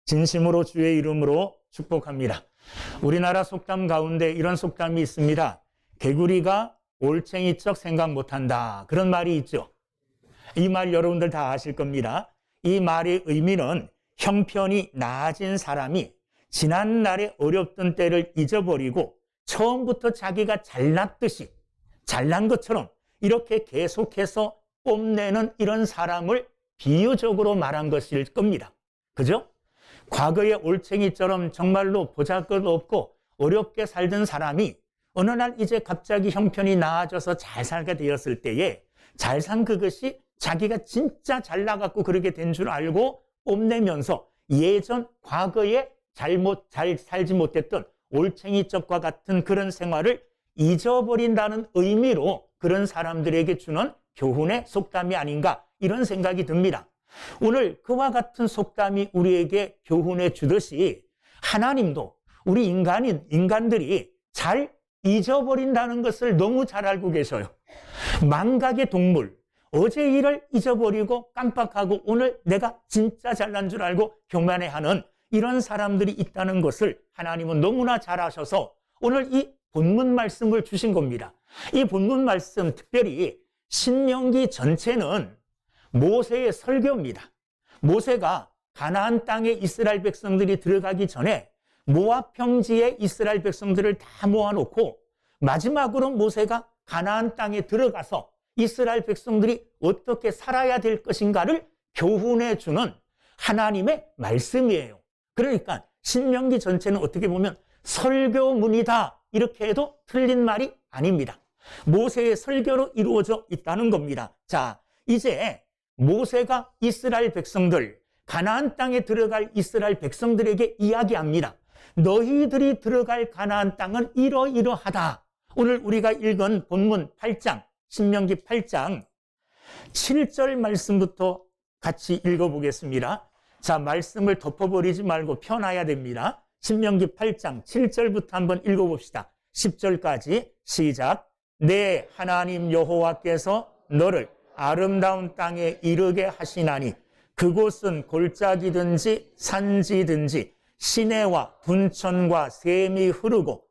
진심으로 주의 이름으로 축복합니다. 우리나라 속담 가운데 이런 속담이 있습니다. 개구리가 올챙이적 생각 못한다. 그런 말이 있죠. 이 말 여러분들 다 아실 겁니다. 이 말의 의미는 형편이 나아진 사람이 지난날의 어렵던 때를 잊어버리고 처음부터 자기가 잘났듯이 잘난 것처럼 이렇게 계속해서 뽐내는 이런 사람을 비유적으로 말한 것일 겁니다. 그죠? 과거의 올챙이처럼 정말로 보잘것없고 어렵게 살던 사람이 어느 날 이제 갑자기 형편이 나아져서 잘 살게 되었을 때에 잘 산 그것이 자기가 진짜 잘나갔고 그렇게 된 줄 알고 뽐내면서 예전 과거에 잘 살지 못했던 올챙이적과 같은 그런 생활을 잊어버린다는 의미로 그런 사람들에게 주는 교훈의 속담이 아닌가 이런 생각이 듭니다. 오늘 그와 같은 속담이 우리에게 교훈해 주듯이 하나님도 우리 인간들이 잘 잊어버린다는 것을 너무 잘 알고 계셔요. 망각의 동물, 어제 일을 잊어버리고 깜빡하고 오늘 내가 진짜 잘난 줄 알고 교만해하는 이런 사람들이 있다는 것을 하나님은 너무나 잘 아셔서 오늘 이 본문 말씀을 주신 겁니다. 이 본문 말씀 특별히 신명기 전체는 모세의 설교입니다. 모세가 가나안 땅에 이스라엘 백성들이 들어가기 전에 모압 평지에 이스라엘 백성들을 다 모아놓고 마지막으로 모세가 가나안 땅에 들어가서 이스라엘 백성들이 어떻게 살아야 될 것인가를 교훈해 주는 하나님의 말씀이에요. 그러니까 신명기 전체는 어떻게 보면 설교문이다 이렇게 해도 틀린 말이 아닙니다. 모세의 설교로 이루어져 있다는 겁니다. 자, 이제 모세가 이스라엘 백성들, 가나안 땅에 들어갈 이스라엘 백성들에게 이야기합니다. 너희들이 들어갈 가나안 땅은 이러이러하다. 오늘 우리가 읽은 본문 8장, 신명기 8장 7절 말씀부터 같이 읽어보겠습니다. 자, 말씀을 덮어버리지 말고 펴놔야 됩니다. 신명기 8장 7절부터 한번 읽어봅시다. 10절까지 시작. 내 하나님 여호와께서 너를 아름다운 땅에 이르게 하시나니 그곳은 골짜기든지 산지든지 시내와 분천과 샘이 흐르고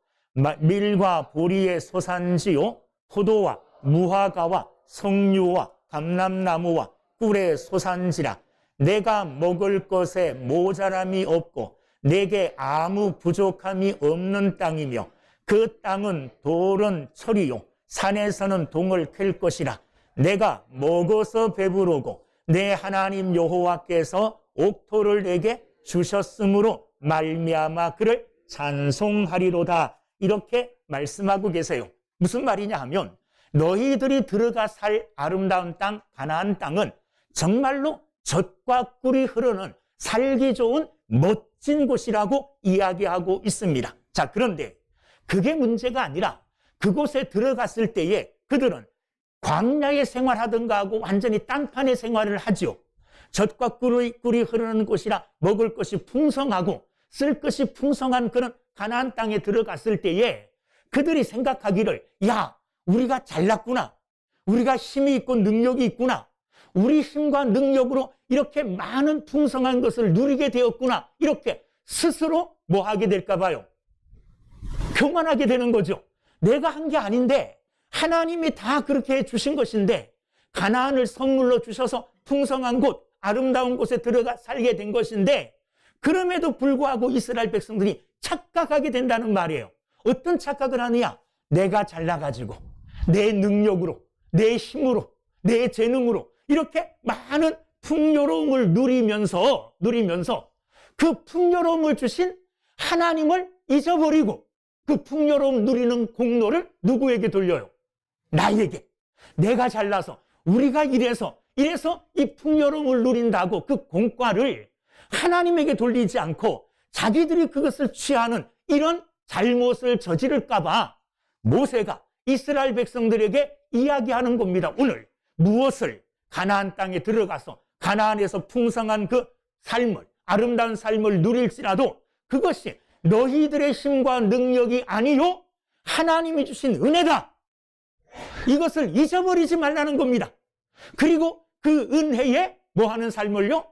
밀과 보리의 소산지요 포도와 무화과와 석류와 감람나무와 꿀의 소산지라. 내가 먹을 것에 모자람이 없고 내게 아무 부족함이 없는 땅이며 그 땅은 돌은 철이요 산에서는 동을 캘 것이라. 내가 먹어서 배부르고 내 하나님 여호와께서 옥토를 내게 주셨으므로 말미암아 그를 찬송하리로다. 이렇게 말씀하고 계세요. 무슨 말이냐 하면 너희들이 들어가 살 아름다운 땅 가나안 땅은 정말로 젖과 꿀이 흐르는 살기 좋은 멋진 곳이라고 이야기하고 있습니다. 자, 그런데 그게 문제가 아니라 그곳에 들어갔을 때에 그들은 광야의 생활하던가 하고 완전히 딴판의 생활을 하죠. 젖과 꿀이 흐르는 곳이라 먹을 것이 풍성하고 쓸 것이 풍성한 그런 가나안 땅에 들어갔을 때에 그들이 생각하기를 야, 우리가 잘났구나. 우리가 힘이 있고 능력이 있구나. 우리 힘과 능력으로 이렇게 많은 풍성한 것을 누리게 되었구나. 이렇게 스스로 뭐 하게 될까 봐요. 교만하게 되는 거죠. 내가 한 게 아닌데 하나님이 다 그렇게 해주신 것인데 가나안을 선물로 주셔서 풍성한 곳, 아름다운 곳에 들어가 살게 된 것인데 그럼에도 불구하고 이스라엘 백성들이 착각하게 된다는 말이에요. 어떤 착각을 하느냐? 내가 잘나가지고 내 능력으로, 내 힘으로, 내 재능으로 이렇게 많은 풍요로움을 누리면서 그 풍요로움을 주신 하나님을 잊어버리고 그 풍요로움 누리는 공로를 누구에게 돌려요? 나에게. 내가 잘나서 우리가 이래서 이 풍요로움을 누린다고 그 공과를 하나님에게 돌리지 않고 자기들이 그것을 취하는 이런 잘못을 저지를까 봐 모세가 이스라엘 백성들에게 이야기하는 겁니다. 오늘 무엇을 가나안 땅에 들어가서 가나안에서 풍성한 그 삶을, 아름다운 삶을 누릴지라도 그것이 너희들의 힘과 능력이 아니요 하나님이 주신 은혜다. 이것을 잊어버리지 말라는 겁니다. 그리고 그 은혜에 뭐 하는 삶을요?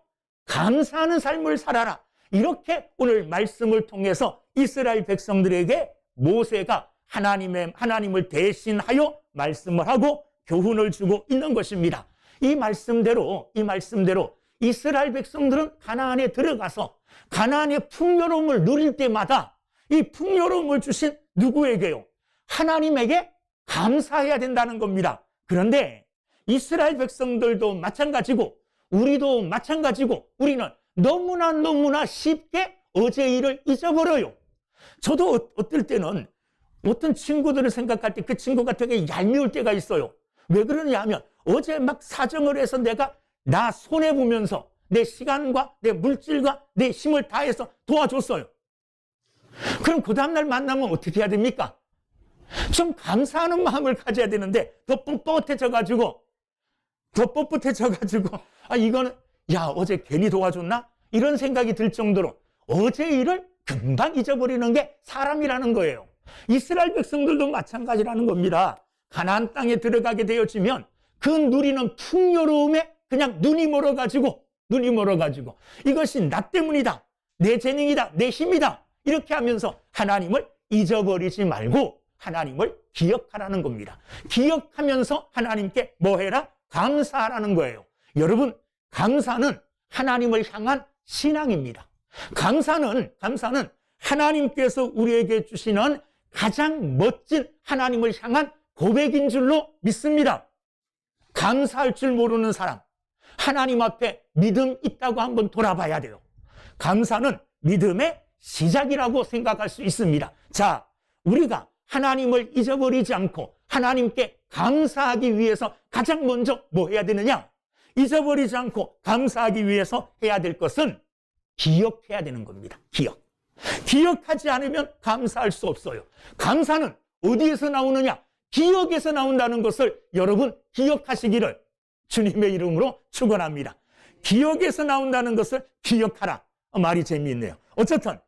감사하는 삶을 살아라. 이렇게 오늘 말씀을 통해서 이스라엘 백성들에게 모세가 하나님을 대신하여 말씀을 하고 교훈을 주고 있는 것입니다. 이 말씀대로 이스라엘 백성들은 가나안에 들어가서 가나안의 풍요로움을 누릴 때마다 이 풍요로움을 주신 누구에게요? 하나님에게 감사해야 된다는 겁니다. 그런데 이스라엘 백성들도 마찬가지고 우리도 마찬가지고 우리는 너무나 쉽게 어제 일을 잊어버려요. 저도 어떨 때는 어떤 친구들을 생각할 때 그 친구가 되게 얄미울 때가 있어요. 왜 그러냐 하면 어제 막 사정을 해서 내가 나 손해보면서 내 시간과 내 물질과 내 힘을 다해서 도와줬어요. 그럼 그 다음날 만나면 어떻게 해야 됩니까? 좀 감사하는 마음을 가져야 되는데 더 뻣뻣해져가지고 이거는 어제 괜히 도와줬나? 이런 생각이 들 정도로 어제 일을 금방 잊어버리는 게 사람이라는 거예요. 이스라엘 백성들도 마찬가지라는 겁니다. 가나안 땅에 들어가게 되어지면 그 누리는 풍요로움에 그냥 눈이 멀어가지고 이것이 나 때문이다, 내 재능이다, 내 힘이다 이렇게 하면서 하나님을 잊어버리지 말고 하나님을 기억하라는 겁니다. 기억하면서 하나님께 뭐 해라? 감사하라는 거예요. 여러분, 감사는 하나님을 향한 신앙입니다. 감사는 하나님께서 우리에게 주시는 가장 멋진 하나님을 향한 고백인 줄로 믿습니다. 감사할 줄 모르는 사람, 하나님 앞에 믿음 있다고 한번 돌아봐야 돼요. 감사는 믿음의 시작이라고 생각할 수 있습니다. 자, 우리가 하나님을 잊어버리지 않고 하나님께 감사하기 위해서 가장 먼저 뭐 해야 되느냐? 잊어버리지 않고 감사하기 위해서 해야 될 것은 기억해야 되는 겁니다. 기억하지 않으면 감사할 수 없어요. 감사는 어디에서 나오느냐? 기억에서 나온다는 것을 여러분 기억하시기를 주님의 이름으로 축원합니다. 기억에서 나온다는 것을 기억하라. 말이 재미있네요. 어쨌든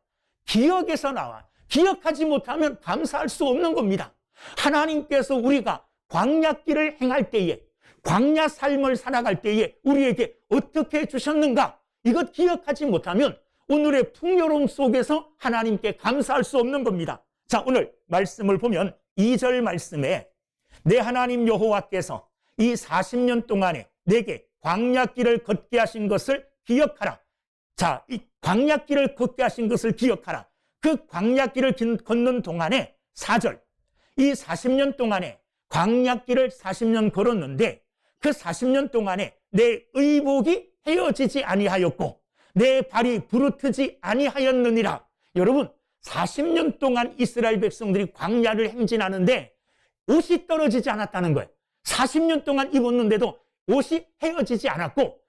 기억에서 나와. 기억하지 못하면 감사할 수 없는 겁니다. 하나님께서 우리가 광야길을 행할 때에, 광야 삶을 살아갈 때에 우리에게 어떻게 해주셨는가? 이것 기억하지 못하면 오늘의 풍요로움 속에서 하나님께 감사할 수 없는 겁니다. 자, 오늘 말씀을 보면 2절 말씀에 내 하나님 여호와께서 이 40년 동안에 내게 광야길을 걷게 하신 것을 기억하라. 자, 이 광야길을 걷게 하신 것을 기억하라. 그 광야길을 걷는 동안에 4절, 이 40년 동안에 광야길을 40년 걸었는데 그 40년 동안에 내 의복이 헤어지지 아니하였고 내 발이 부르트지 아니하였느니라. 여러분, 40년 동안 이스라엘 백성들이 광야를 행진하는데 옷이 떨어지지 않았다는 거예요. 40년 동안 입었는데도 옷이 헤어지지 않았고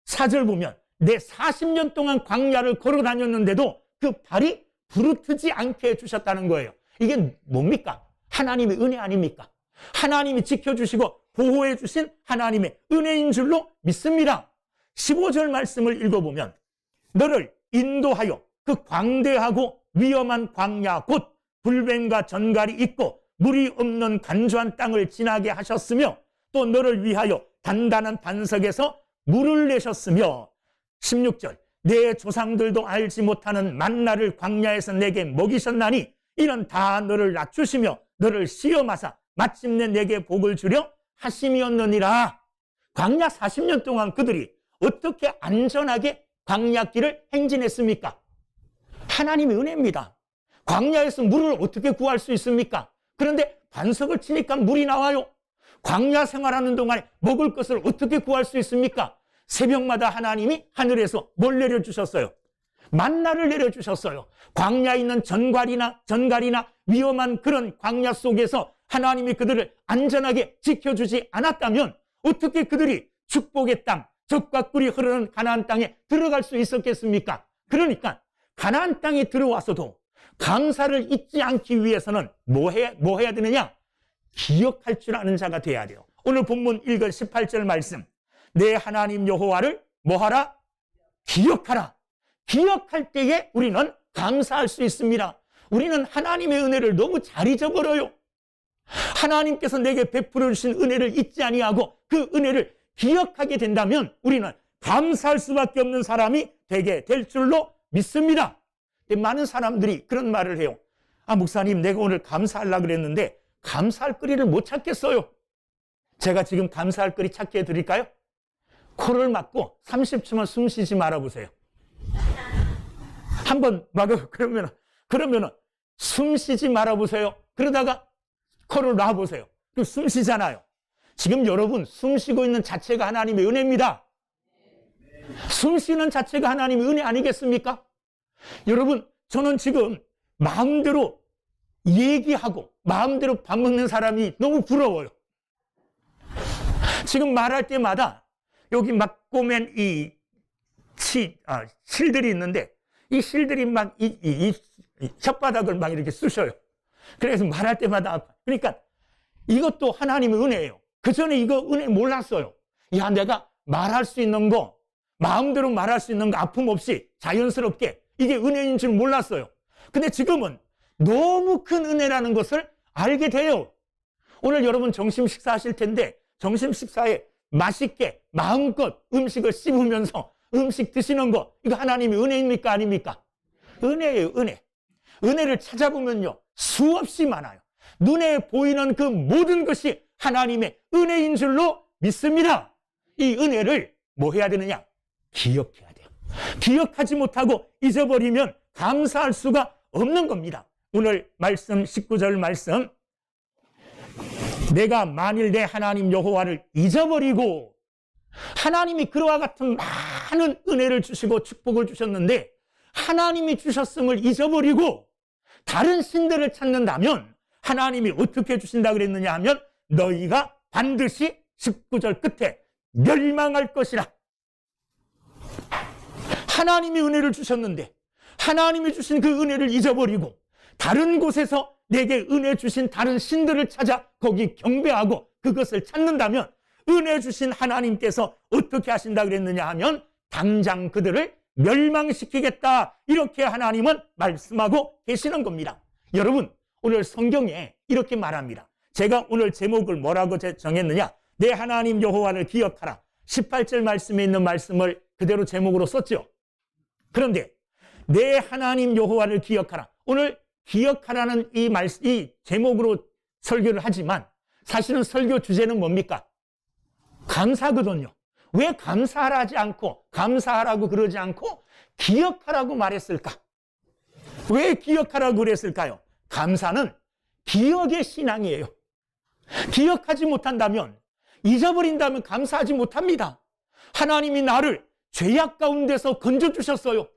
4절 보면 내 40년 동안 광야를 걸어 다녔는데도 그 발이 부르트지 않게 해주셨다는 거예요. 이게 뭡니까? 하나님의 은혜 아닙니까? 하나님이 지켜주시고 보호해 주신 하나님의 은혜인 줄로 믿습니다. 15절 말씀을 읽어보면 너를 인도하여 그 광대하고 위험한 광야 곧 불뱀과 전갈이 있고 물이 없는 간주한 땅을 지나게 하셨으며 또 너를 위하여 단단한 반석에서 물을 내셨으며 16절 내 조상들도 알지 못하는 만나를 광야에서 내게 먹이셨나니 이는 다 너를 낮추시며 너를 시험하사 마침내 내게 복을 주려 하심이었느니라. 광야 40년 동안 그들이 어떻게 안전하게 광야길을 행진했습니까? 하나님의 은혜입니다. 광야에서 물을 어떻게 구할 수 있습니까? 그런데 반석을 치니까 물이 나와요. 광야 생활하는 동안에 먹을 것을 어떻게 구할 수 있습니까? 새벽마다 하나님이 하늘에서 뭘 내려주셨어요? 만나를 내려주셨어요. 광야에 있는 전갈이나 위험한 그런 광야 속에서 하나님이 그들을 안전하게 지켜주지 않았다면 어떻게 그들이 축복의 땅, 젖과 꿀이 흐르는 가나안 땅에 들어갈 수 있었겠습니까? 그러니까 가나안 땅에 들어와서도 감사를 잊지 않기 위해서는 뭐 해야 되느냐? 기억할 줄 아는 자가 돼야 돼요. 오늘 본문 읽은 18절 말씀, 내 하나님 여호와를 뭐하라? 기억하라. 기억할 때에 우리는 감사할 수 있습니다. 우리는 하나님의 은혜를 너무 잘 잊어버려요. 하나님께서 내게 베풀어 주신 은혜를 잊지 아니하고 그 은혜를 기억하게 된다면 우리는 감사할 수밖에 없는 사람이 되게 될 줄로 믿습니다. 근데 많은 사람들이 그런 말을 해요. 아, 목사님, 내가 오늘 감사하려고 그랬는데 감사할 거리를 못 찾겠어요. 제가 지금 감사할 거리 찾게 해드릴까요? 코를 막고 30초만 숨 쉬지 말아보세요. 한번 막아, 그러면은 숨 쉬지 말아보세요. 그러다가 코를 놔보세요. 그럼 숨 쉬잖아요. 지금 여러분 숨 쉬고 있는 자체가 하나님의 은혜입니다. 숨 쉬는 자체가 하나님의 은혜 아니겠습니까? 여러분, 저는 지금 마음대로 얘기하고 마음대로 밥 먹는 사람이 너무 부러워요. 지금 말할 때마다 여기 막 꼬맨 이 실들이 있는데 이 실들이 막 이 혓바닥을 막 이렇게 쑤셔요. 그래서 말할 때마다 아파. 그러니까 이것도 하나님의 은혜예요. 그 전에 이거 은혜 몰랐어요. 야, 내가 말할 수 있는 거, 마음대로 말할 수 있는 거 아픔 없이 자연스럽게 이게 은혜인 줄 몰랐어요. 근데 지금은 너무 큰 은혜라는 것을 알게 돼요. 오늘 여러분 점심 식사하실 텐데 점심 식사에 맛있게 마음껏 음식을 씹으면서 음식 드시는 거, 이거 하나님의 은혜입니까? 아닙니까? 은혜예요, 은혜. 은혜를 찾아보면요, 수없이 많아요. 눈에 보이는 그 모든 것이 하나님의 은혜인 줄로 믿습니다. 이 은혜를 뭐 해야 되느냐? 기억해야 돼요. 기억하지 못하고 잊어버리면 감사할 수가 없는 겁니다. 오늘 말씀 19절 말씀, 내가 만일 내 하나님 여호와를 잊어버리고, 하나님이 그와 같은 많은 은혜를 주시고 축복을 주셨는데 하나님이 주셨음을 잊어버리고 다른 신들을 찾는다면 하나님이 어떻게 주신다 그랬느냐 하면 너희가 반드시 19절 끝에 멸망할 것이라. 하나님이 은혜를 주셨는데 하나님이 주신 그 은혜를 잊어버리고 다른 곳에서 내게 은혜 주신 다른 신들을 찾아 거기 경배하고 그것을 찾는다면 은혜 주신 하나님께서 어떻게 하신다 그랬느냐 하면 당장 그들을 멸망시키겠다, 이렇게 하나님은 말씀하고 계시는 겁니다. 여러분, 오늘 성경에 이렇게 말합니다. 제가 오늘 제목을 뭐라고 정했느냐, 내 하나님 여호와를 기억하라. 18절 말씀에 있는 말씀을 그대로 제목으로 썼죠. 그런데 내 하나님 여호와를 기억하라, 오늘 기억하라는 이 제목으로 설교를 하지만 사실은 설교 주제는 뭡니까? 감사거든요. 왜 감사하지 않고 감사하라고 그러지 않고 기억하라고 말했을까? 왜 기억하라고 그랬을까요? 감사는 기억의 신앙이에요. 기억하지 못한다면, 잊어버린다면 감사하지 못합니다. 하나님이 나를 죄악 가운데서 건져주셨어요.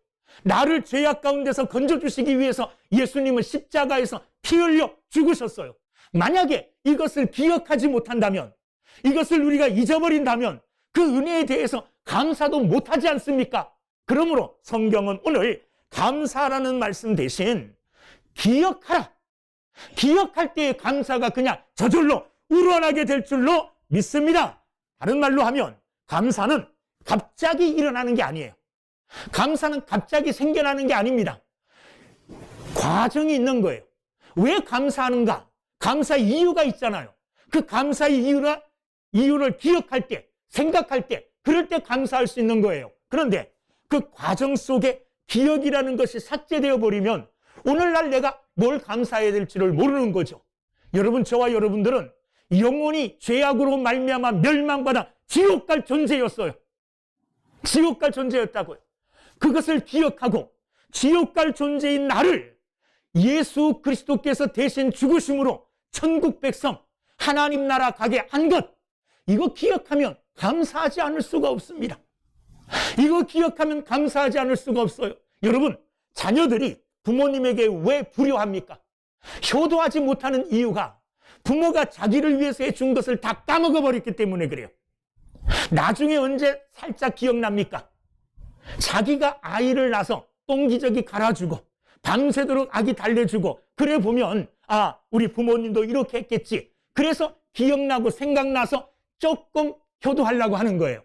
나를 죄악 가운데서 건져주시기 위해서 예수님은 십자가에서 피 흘려 죽으셨어요. 만약에 이것을 기억하지 못한다면, 이것을 우리가 잊어버린다면 그 은혜에 대해서 감사도 못하지 않습니까? 그러므로 성경은 오늘 감사라는 말씀 대신 기억하라, 기억할 때의 감사가 그냥 저절로 우러나게 될 줄로 믿습니다. 다른 말로 하면 감사는 갑자기 일어나는 게 아니에요. 감사는 갑자기 생겨나는 게 아닙니다. 과정이 있는 거예요. 왜 감사하는가? 감사 이유가 있잖아요. 그 감사의 이유를 기억할 때, 생각할 때, 그럴 때 감사할 수 있는 거예요. 그런데 그 과정 속에 기억이라는 것이 삭제되어 버리면 오늘날 내가 뭘 감사해야 될지를 모르는 거죠. 여러분, 저와 여러분들은 영원히 죄악으로 말미암아 멸망받아 지옥 갈 존재였어요. 지옥 갈 존재였다고요. 그것을 기억하고 지옥 갈 존재인 나를 예수 그리스도께서 대신 죽으심으로 천국 백성, 하나님 나라 가게 한 것, 이거 기억하면 감사하지 않을 수가 없습니다. 이거 기억하면 감사하지 않을 수가 없어요. 여러분, 자녀들이 부모님에게 왜 불효합니까? 효도하지 못하는 이유가 부모가 자기를 위해서 해준 것을 다 까먹어버렸기 때문에 그래요. 나중에 언제 살짝 기억납니까? 자기가 아이를 낳아서 똥기저귀 갈아주고 밤새도록 아기 달래주고 그래 보면 아, 우리 부모님도 이렇게 했겠지. 그래서 기억나고 생각나서 조금 효도하려고 하는 거예요.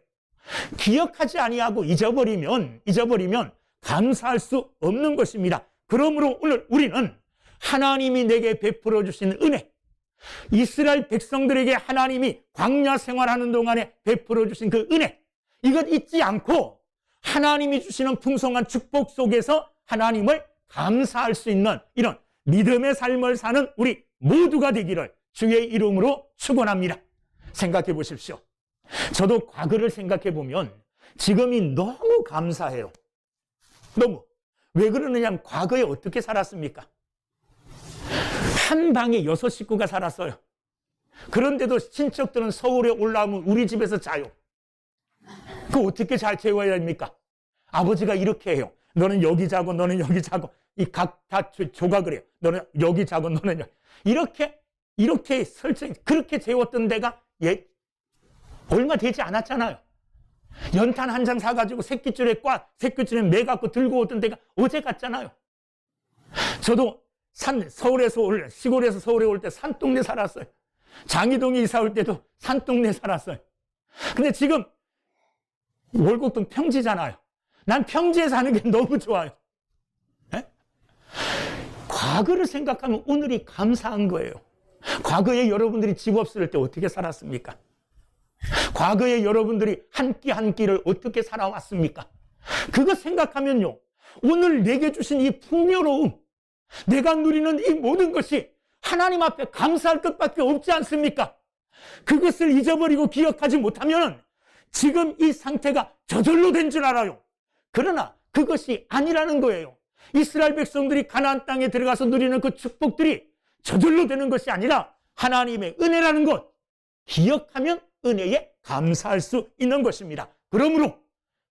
기억하지 아니하고 잊어버리면 감사할 수 없는 것입니다. 그러므로 오늘 우리는 하나님이 내게 베풀어 주신 은혜, 이스라엘 백성들에게 하나님이 광야 생활하는 동안에 베풀어 주신 그 은혜, 이것 잊지 않고 하나님이 주시는 풍성한 축복 속에서 하나님을 감사할 수 있는 이런 믿음의 삶을 사는 우리 모두가 되기를 주의 이름으로 축원합니다. 생각해 보십시오. 저도 과거를 생각해 보면 지금이 너무 감사해요. 너무. 왜 그러느냐면 과거에 어떻게 살았습니까? 한 방에 6 식구가 살았어요. 그런데도 친척들은 서울에 올라오면 우리 집에서 자요. 그 어떻게 잘 채워야 됩니까? 아버지가 이렇게 해요. 너는 여기 자고 너는 여기 자고 이 각 다 조각을 해요. 너는 여기 자고 너는 여기. 이렇게 설정 그렇게 재웠던 데가 얼마 되지 않았잖아요. 연탄 한 장 사가지고 새끼줄에 매 갖고 들고 오던 데가 어제 같잖아요. 저도 시골에서 서울에 올 때 산동네 살았어요. 장이동에 이사 올 때도 산동네 살았어요. 근데 지금 월곡동 평지잖아요. 난 평지에 사는 게 너무 좋아요. 에? 과거를 생각하면 오늘이 감사한 거예요. 과거에 여러분들이 집 없을 때 어떻게 살았습니까? 과거에 여러분들이 한 끼 한 끼를 어떻게 살아왔습니까? 그거 생각하면요, 오늘 내게 주신 이 풍요로움, 내가 누리는 이 모든 것이 하나님 앞에 감사할 것밖에 없지 않습니까? 그것을 잊어버리고 기억하지 못하면 지금 이 상태가 저절로 된 줄 알아요. 그러나 그것이 아니라는 거예요. 이스라엘 백성들이 가나안 땅에 들어가서 누리는 그 축복들이 저절로 되는 것이 아니라 하나님의 은혜라는 것, 기억하면 은혜에 감사할 수 있는 것입니다. 그러므로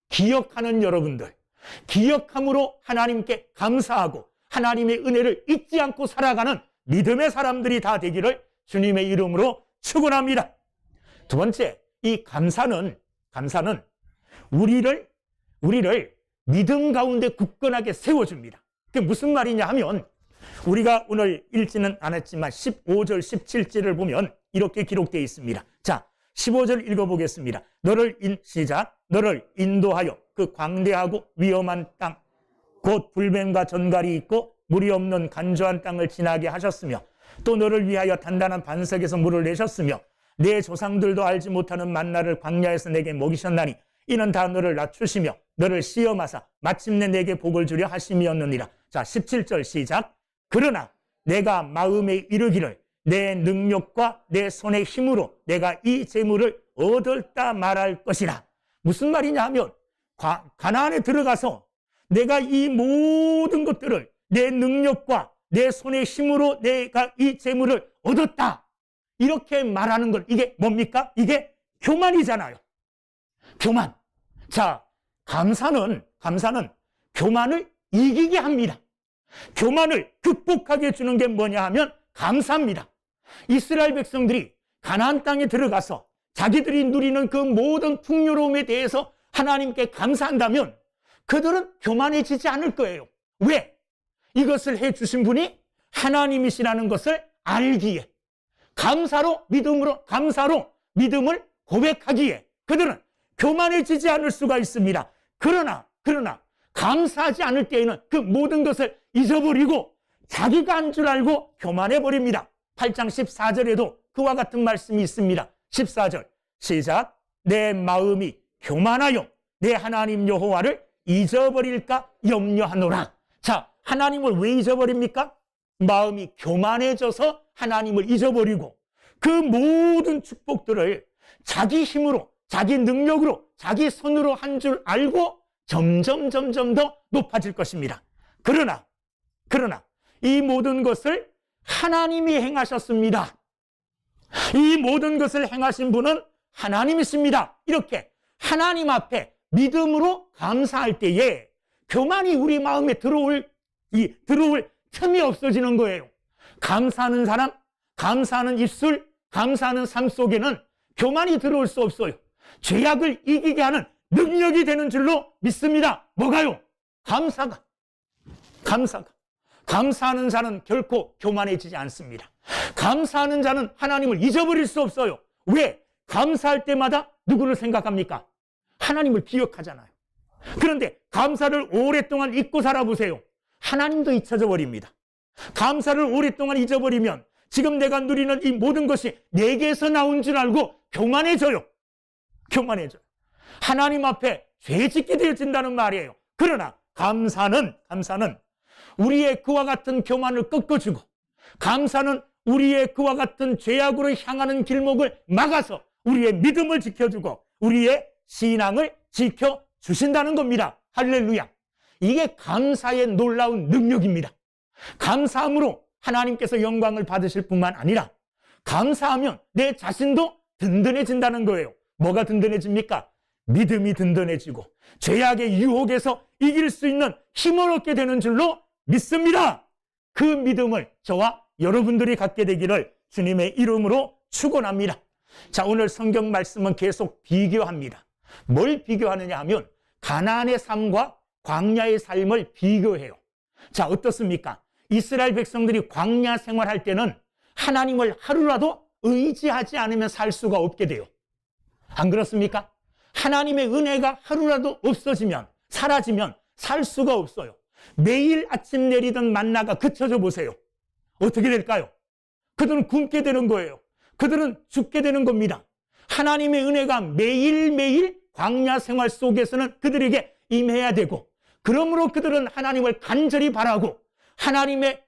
기억하는 여러분들, 기억함으로 하나님께 감사하고 하나님의 은혜를 잊지 않고 살아가는 믿음의 사람들이 다 되기를 주님의 이름으로 축원합니다. 두 번째, 이 감사는 우리를 믿음 가운데 굳건하게 세워줍니다. 그게 무슨 말이냐 하면 우리가 오늘 읽지는 않았지만 15절, 17절을 보면 이렇게 기록되어 있습니다. 자, 15절 읽어보겠습니다. 시작. 너를 인도하여 그 광대하고 위험한 땅, 곧 불뱀과 전갈이 있고 물이 없는 간조한 땅을 지나게 하셨으며 또 너를 위하여 단단한 반석에서 물을 내셨으며 내 조상들도 알지 못하는 만나를 광야에서 내게 먹이셨나니 이는 다 너를 낮추시며 너를 시험하사 마침내 내게 복을 주려 하심이었느니라. 자, 17절 시작. 그러나 내가 마음에 이르기를 내 능력과 내 손의 힘으로 내가 이 재물을 얻었다 말할 것이라. 무슨 말이냐 하면 가나안에 들어가서 내가 이 모든 것들을 내 능력과 내 손의 힘으로 내가 이 재물을 얻었다. 이렇게 말하는 것, 이게 뭡니까? 이게 교만이잖아요. 교만. 자, 감사는 교만을 이기게 합니다. 교만을 극복하게 해주는 게 뭐냐 하면 감사입니다. 이스라엘 백성들이 가나안 땅에 들어가서 자기들이 누리는 그 모든 풍요로움에 대해서 하나님께 감사한다면 그들은 교만해지지 않을 거예요. 왜? 이것을 해주신 분이 하나님이시라는 것을 알기에, 감사로 믿음을 고백하기에 그들은 교만해지지 않을 수가 있습니다. 그러나 감사하지 않을 때에는 그 모든 것을 잊어버리고 자기가 한 줄 알고 교만해버립니다. 8장 14절에도 그와 같은 말씀이 있습니다. 14절 시작. 내 마음이 교만하여 내 하나님 여호와를 잊어버릴까 염려하노라. 자, 하나님을 왜 잊어버립니까? 마음이 교만해져서 하나님을 잊어버리고 그 모든 축복들을 자기 힘으로, 자기 능력으로, 자기 손으로 한 줄 알고 점점 더 높아질 것입니다. 그러나 이 모든 것을 하나님이 행하셨습니다. 이 모든 것을 행하신 분은 하나님이십니다. 이렇게 하나님 앞에 믿음으로 감사할 때에 교만이 우리 마음에 들어올 틈이 없어지는 거예요. 감사하는 사람, 감사하는 입술, 감사하는 삶 속에는 교만이 들어올 수 없어요. 죄악을 이기게 하는 능력이 되는 줄로 믿습니다. 뭐가요? 감사가. 감사하는 자는 결코 교만해지지 않습니다. 감사하는 자는 하나님을 잊어버릴 수 없어요. 왜? 감사할 때마다 누구를 생각합니까? 하나님을 기억하잖아요. 그런데 감사를 오랫동안 잊고 살아보세요. 하나님도 잊혀져 버립니다. 감사를 오랫동안 잊어버리면 지금 내가 누리는 이 모든 것이 내게서 나온 줄 알고 교만해져요. 하나님 앞에 죄 짓게 되어진다는 말이에요. 그러나 감사는 우리의 그와 같은 교만을 꺾어주고, 감사는 우리의 그와 같은 죄악으로 향하는 길목을 막아서 우리의 믿음을 지켜주고 우리의 신앙을 지켜주신다는 겁니다. 할렐루야. 이게 감사의 놀라운 능력입니다. 감사함으로 하나님께서 영광을 받으실 뿐만 아니라 감사하면 내 자신도 든든해진다는 거예요. 뭐가 든든해집니까? 믿음이 든든해지고 죄악의 유혹에서 이길 수 있는 힘을 얻게 되는 줄로 믿습니다. 그 믿음을 저와 여러분들이 갖게 되기를 주님의 이름으로 축원합니다. 자, 오늘 성경 말씀은 계속 비교합니다. 뭘 비교하느냐 하면 가나안의 삶과 광야의 삶을 비교해요. 자, 어떻습니까? 이스라엘 백성들이 광야 생활할 때는 하나님을 하루라도 의지하지 않으면 살 수가 없게 돼요. 안 그렇습니까? 하나님의 은혜가 하루라도 없어지면, 사라지면 살 수가 없어요. 매일 아침 내리던 만나가 그쳐져 보세요. 어떻게 될까요? 그들은 굶게 되는 거예요. 그들은 죽게 되는 겁니다. 하나님의 은혜가 매일매일 광야 생활 속에서는 그들에게 임해야 되고, 그러므로 그들은 하나님을 간절히 바라고 하나님의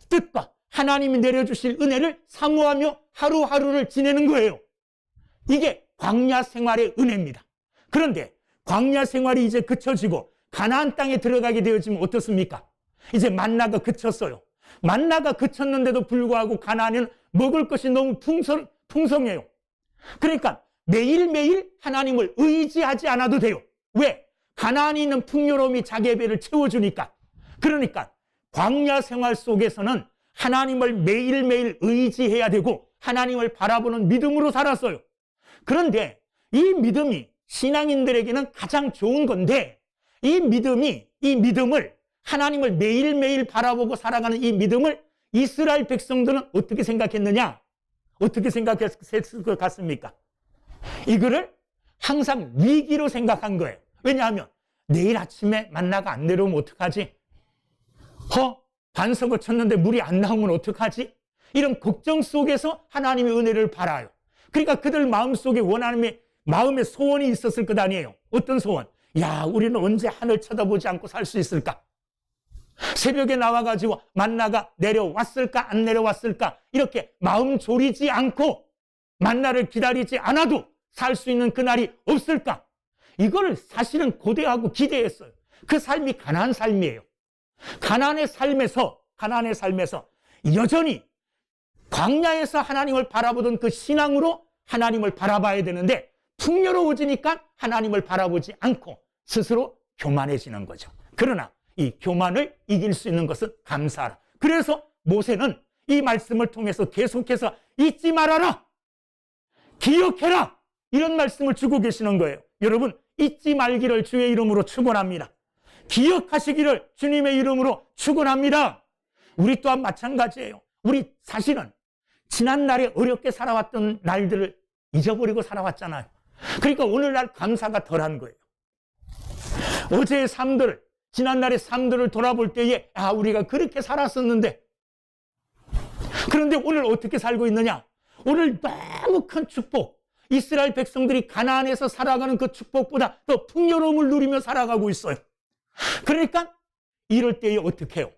뜻과 하나님이 내려주실 은혜를 사모하며 하루하루를 지내는 거예요. 이게 광야 생활의 은혜입니다. 그런데 광야 생활이 이제 그쳐지고 가나안 땅에 들어가게 되어지면 어떻습니까? 이제 만나가 그쳤어요. 만나가 그쳤는데도 불구하고 가나안에는 먹을 것이 너무 풍성해요. 그러니까 매일매일 하나님을 의지하지 않아도 돼요. 왜? 가나안에 있는 풍요로움이 자기의 배를 채워주니까. 그러니까 광야 생활 속에서는 하나님을 매일매일 의지해야 되고 하나님을 바라보는 믿음으로 살았어요. 그런데 이 믿음이 신앙인들에게는 가장 좋은 건데, 이 믿음을 하나님을 매일매일 바라보고 살아가는 이 믿음을 이스라엘 백성들은 어떻게 생각했느냐? 어떻게 생각했을 것 같습니까? 이거를 항상 위기로 생각한 거예요. 왜냐하면 내일 아침에 만나가 안 내려오면 어떡하지? 반석을 쳤는데 물이 안 나오면 어떡하지? 이런 걱정 속에서 하나님의 은혜를 바라요. 그러니까 그들 마음속에 마음의 소원이 있었을 것 아니에요. 어떤 소원? 야, 우리는 언제 하늘 쳐다보지 않고 살 수 있을까? 새벽에 나와가지고 만나가 내려왔을까 안 내려왔을까? 이렇게 마음 졸이지 않고 만나를 기다리지 않아도 살 수 있는 그날이 없을까? 이걸 사실은 고대하고 기대했어요. 그 삶이 가나안 삶이에요. 가나안의 삶에서 여전히 광야에서 하나님을 바라보던 그 신앙으로 하나님을 바라봐야 되는데, 풍요로워지니까 하나님을 바라보지 않고 스스로 교만해지는 거죠. 그러나 이 교만을 이길 수 있는 것은 감사하라. 그래서 모세는 이 말씀을 통해서 계속해서 잊지 말아라, 기억해라, 이런 말씀을 주고 계시는 거예요. 여러분, 잊지 말기를 주의 이름으로 축원합니다. 기억하시기를 주님의 이름으로 축원합니다. 우리 또한 마찬가지예요. 우리 사실은 지난날에 어렵게 살아왔던 날들을 잊어버리고 살아왔잖아요. 그러니까 오늘날 감사가 덜한 거예요. 어제의 삶들을, 지난날의 삶들을 돌아볼 때에 우리가 그렇게 살았었는데, 그런데 오늘 어떻게 살고 있느냐? 오늘 너무 큰 축복, 이스라엘 백성들이 가나안에서 살아가는 그 축복보다 더 풍요로움을 누리며 살아가고 있어요. 그러니까 이럴 때에 어떻게 해요?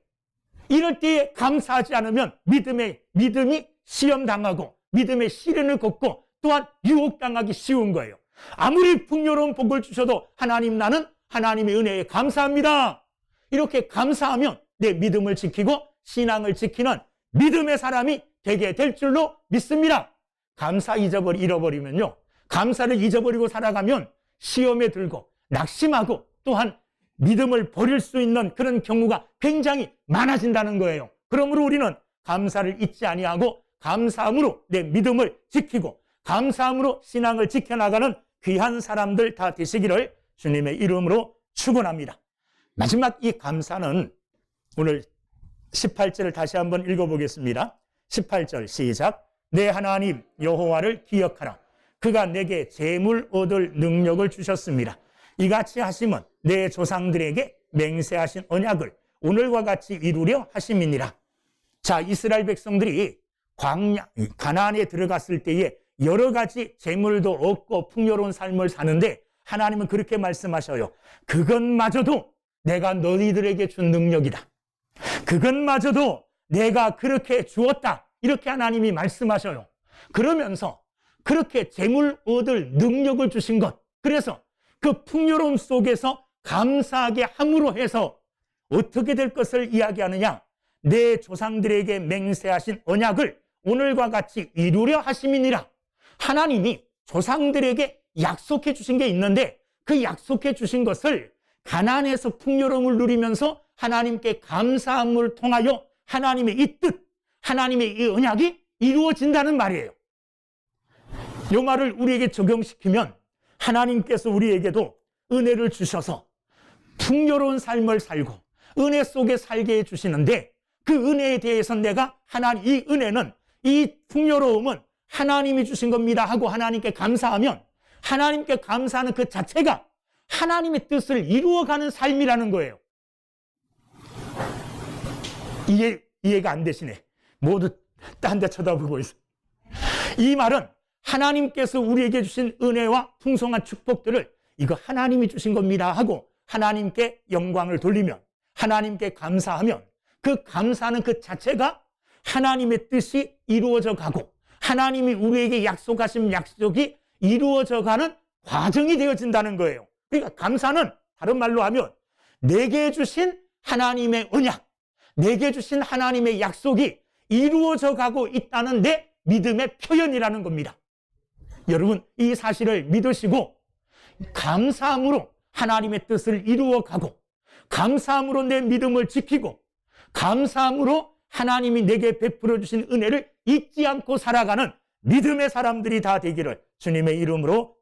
이럴 때에 감사하지 않으면 믿음이 시험당하고 믿음의 시련을 겪고 또한 유혹당하기 쉬운 거예요. 아무리 풍요로운 복을 주셔도 하나님, 나는 하나님의 은혜에 감사합니다. 이렇게 감사하면 내 믿음을 지키고 신앙을 지키는 믿음의 사람이 되게 될 줄로 믿습니다. 감사 잃어버리면요, 감사를 잊어버리고 살아가면 시험에 들고 낙심하고 또한 믿음을 버릴 수 있는 그런 경우가 굉장히 많아진다는 거예요. 그러므로 우리는 감사를 잊지 아니하고 감사함으로 내 믿음을 지키고 감사함으로 신앙을 지켜나가는 귀한 사람들 다 되시기를 주님의 이름으로 축원합니다. 마지막 이 감사는 오늘 18절을 다시 한번 읽어보겠습니다. 18절 시작. 내 하나님 여호와를 기억하라. 그가 내게 재물 얻을 능력을 주셨습니다. 이같이 하심은 내 조상들에게 맹세하신 언약을 오늘과 같이 이루려 하심이니라. 자, 이스라엘 백성들이 가나안에 들어갔을 때에 여러 가지 재물도 얻고 풍요로운 삶을 사는데 하나님은 그렇게 말씀하셔요. 그것마저도 내가 너희들에게 준 능력이다. 그것마저도 내가 그렇게 주었다. 이렇게 하나님이 말씀하셔요. 그러면서 그렇게 재물 얻을 능력을 주신 것, 그래서 그 풍요로움 속에서 감사하게 함으로 해서 어떻게 될 것을 이야기하느냐? 내 조상들에게 맹세하신 언약을 오늘과 같이 이루려 하심이니라. 하나님이 조상들에게 약속해 주신 게 있는데 그 약속해 주신 것을 가나안에서 풍요로움을 누리면서 하나님께 감사함을 통하여 하나님의 이 뜻, 하나님의 이 언약이 이루어진다는 말이에요. 이 말을 우리에게 적용시키면 하나님께서 우리에게도 은혜를 주셔서 풍요로운 삶을 살고 은혜 속에 살게 해주시는데 그 은혜에 대해서 내가 이 은혜는, 이 풍요로움은 하나님이 주신 겁니다 하고 하나님께 감사하면 하나님께 감사하는 그 자체가 하나님의 뜻을 이루어가는 삶이라는 거예요. 이해가 안 되시네. 모두 딴 데 쳐다보고 있어. 이 말은 하나님께서 우리에게 주신 은혜와 풍성한 축복들을 이거 하나님이 주신 겁니다 하고 하나님께 영광을 돌리면, 하나님께 감사하면 그 감사하는 그 자체가 하나님의 뜻이 이루어져 가고 하나님이 우리에게 약속하신 약속이 이루어져 가는 과정이 되어진다는 거예요. 그러니까 감사는 다른 말로 하면 내게 주신 하나님의 언약, 내게 주신 하나님의 약속이 이루어져 가고 있다는 내 믿음의 표현이라는 겁니다. 여러분, 이 사실을 믿으시고 감사함으로 하나님의 뜻을 이루어가고 감사함으로 내 믿음을 지키고 감사함으로 하나님이 내게 베풀어 주신 은혜를 잊지 않고 살아가는 믿음의 사람들이 다 되기를 주님의 이름으로